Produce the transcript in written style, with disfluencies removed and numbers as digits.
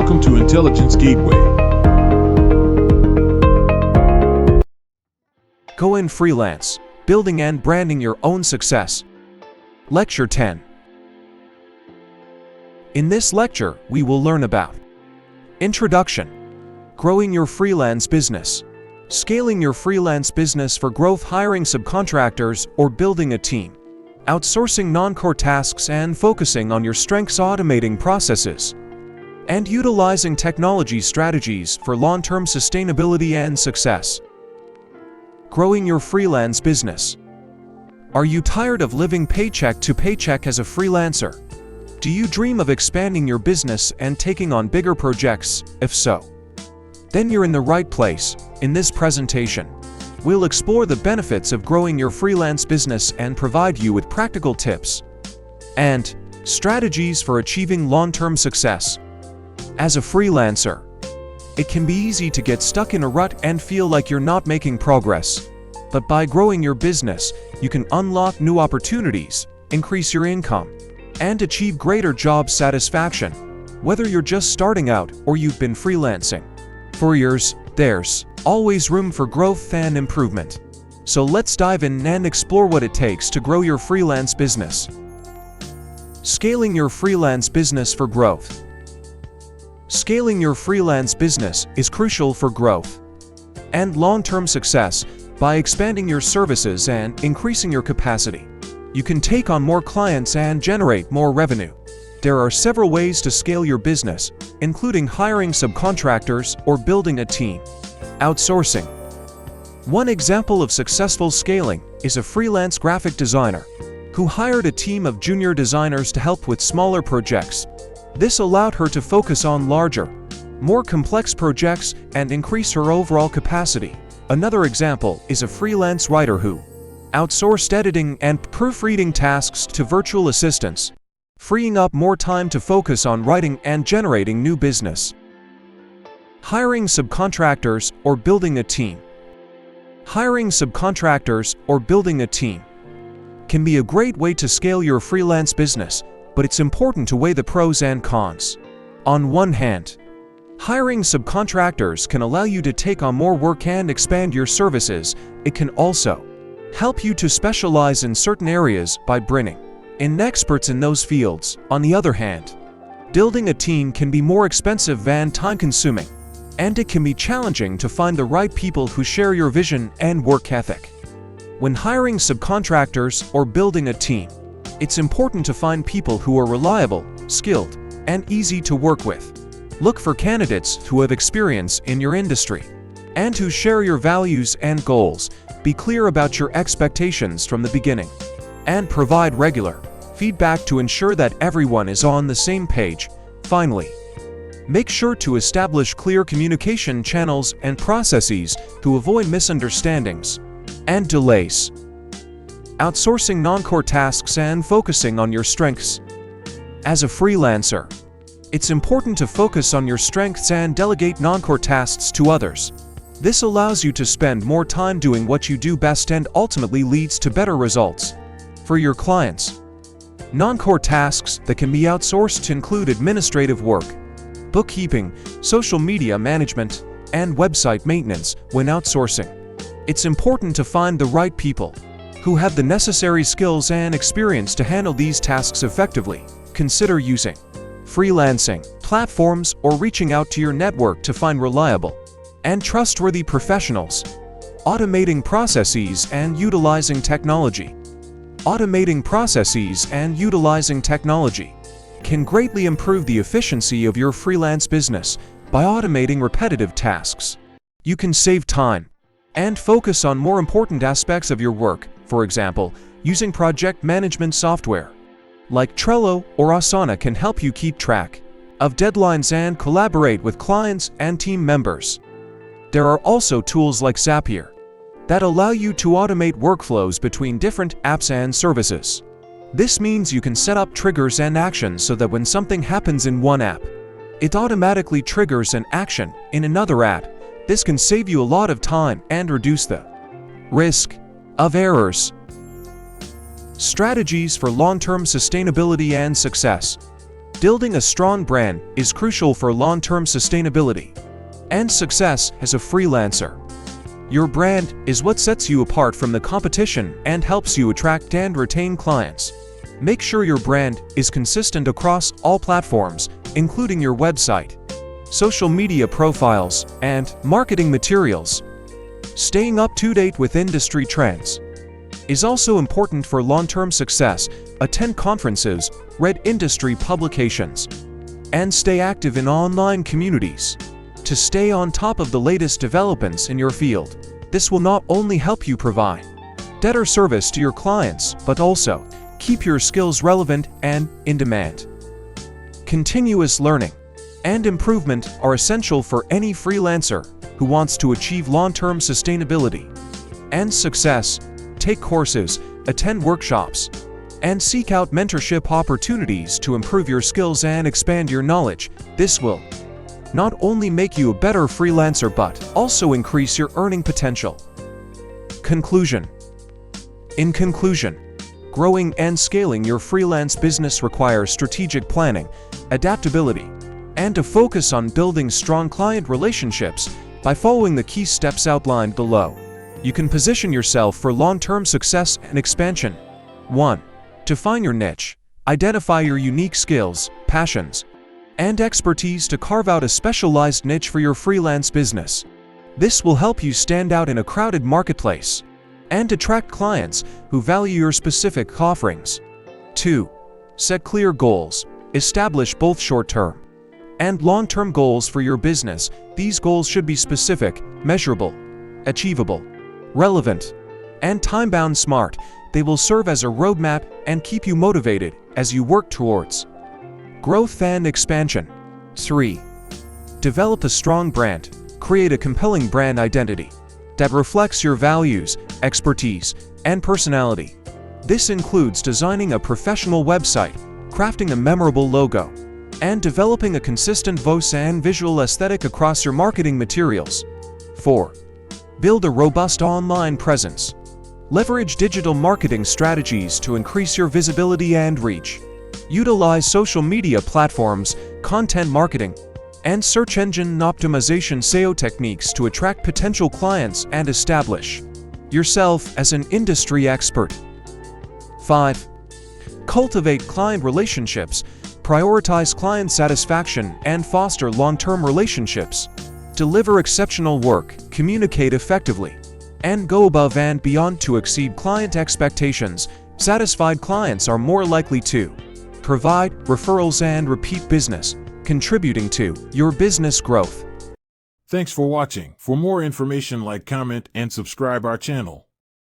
Welcome to Intelligence Gateway. Go in freelance, building and branding your own success. Lecture 10. In this lecture, we will learn about Introduction, growing your freelance business, scaling your freelance business for growth, hiring subcontractors or building a team, outsourcing non-core tasks and focusing on your strengths, automating processes, and utilizing technology strategies for long-term sustainability and success. Growing your freelance business. Are you tired of living paycheck to paycheck as a freelancer? Do you dream of expanding your business and taking on bigger projects? If so, then you're in the right place. In this presentation, we'll explore the benefits of growing your freelance business and provide you with practical tips and strategies for achieving long-term success. As a freelancer, it can be easy to get stuck in a rut and feel like you're not making progress. But by growing your business, you can unlock new opportunities, increase your income, and achieve greater job satisfaction. Whether you're just starting out or you've been freelancing for years, there's always room for growth and improvement. So let's dive in and explore what it takes to grow your freelance business. Scaling your freelance business for growth. Scaling your freelance business is crucial for growth and long-term success. By expanding your services and increasing your capacity, you can take on more clients and generate more revenue. There are several ways to scale your business, including hiring subcontractors or building a team. Outsourcing. One example of successful scaling is a freelance graphic designer who hired a team of junior designers to help with smaller projects. This allowed her to focus on larger, more complex projects and increase her overall capacity. Another example is a freelance writer who outsourced editing and proofreading tasks to virtual assistants, freeing up more time to focus on writing and generating new business. Hiring subcontractors or building a team. Hiring subcontractors or building a team can be a great way to scale your freelance business, but it's important to weigh the pros and cons. On one hand, hiring subcontractors can allow you to take on more work and expand your services. It can also help you to specialize in certain areas by bringing in experts in those fields. On the other hand, building a team can be more expensive and time-consuming, and it can be challenging to find the right people who share your vision and work ethic. When hiring subcontractors or building a team, it's important to find people who are reliable, skilled, and easy to work with. Look for candidates who have experience in your industry and who share your values and goals. Be clear about your expectations from the beginning and provide regular feedback to ensure that everyone is on the same page. Finally, make sure to establish clear communication channels and processes to avoid misunderstandings and delays. Outsourcing non-core tasks and focusing on your strengths. As a freelancer, it's important to focus on your strengths and delegate non-core tasks to others. This allows you to spend more time doing what you do best and ultimately leads to better results for your clients. Non-core tasks that can be outsourced include administrative work, bookkeeping, social media management, and website maintenance. When outsourcing, it's important to find the right people who have the necessary skills and experience to handle these tasks effectively. Consider using freelancing platforms or reaching out to your network to find reliable and trustworthy professionals. Automating processes and utilizing technology. Automating processes and utilizing technology can greatly improve the efficiency of your freelance business. By automating repetitive tasks, you can save time and focus on more important aspects of your work. For example, using project management software like Trello or Asana can help you keep track of deadlines and collaborate with clients and team members. There are also tools like Zapier that allow you to automate workflows between different apps and services. This means you can set up triggers and actions so that when something happens in one app, it automatically triggers an action in another app. This can save you a lot of time and reduce the risk of errors. Strategies for long-term sustainability and success. Building a strong brand is crucial for long-term sustainability and success as a freelancer. Your brand is what sets you apart from the competition and helps you attract and retain clients. Make sure your brand is consistent across all platforms, including your website, social media profiles, and marketing materials. Staying up to date with industry trends is also important for long-term success. Attend conferences, read industry publications, and stay active in online communities to stay on top of the latest developments in your field. This will not only help you provide better service to your clients, but also keep your skills relevant and in demand. Continuous learning and improvement are essential for any freelancer who wants to achieve long-term sustainability and success. Take courses, attend workshops, and seek out mentorship opportunities to improve your skills and expand your knowledge. This will not only make you a better freelancer but also increase your earning potential. Conclusion. In conclusion, growing and scaling your freelance business requires strategic planning, adaptability, and a focus on building strong client relationships. By following the key steps outlined below, you can position yourself for long-term success and expansion. 1. Define your niche. Identify your unique skills, passions, and expertise to carve out a specialized niche for your freelance business. This will help you stand out in a crowded marketplace and attract clients who value your specific offerings. 2. Set clear goals. Establish both short-term and long-term goals for your business. These goals should be specific, measurable, achievable, relevant, and time-bound. Smart. They will serve as a roadmap and keep you motivated as you work towards growth and expansion. 3. Develop a strong brand. Create a compelling brand identity that reflects your values, expertise, and personality. This includes designing a professional website, crafting a memorable logo, and developing a consistent voice and visual aesthetic across your marketing materials. 4. Build a robust online presence. Leverage digital marketing strategies to increase your visibility and reach. Utilize social media platforms, content marketing, and search engine optimization (SEO) techniques to attract potential clients and establish yourself as an industry expert. 5. Cultivate client relationships. Prioritize client satisfaction and foster long-term relationships. Deliver exceptional work, communicate effectively, and go above and beyond to exceed client expectations. Satisfied clients are more likely to provide referrals and repeat business, contributing to your business growth. Thanks for watching. For more information, like, comment, and subscribe our channel.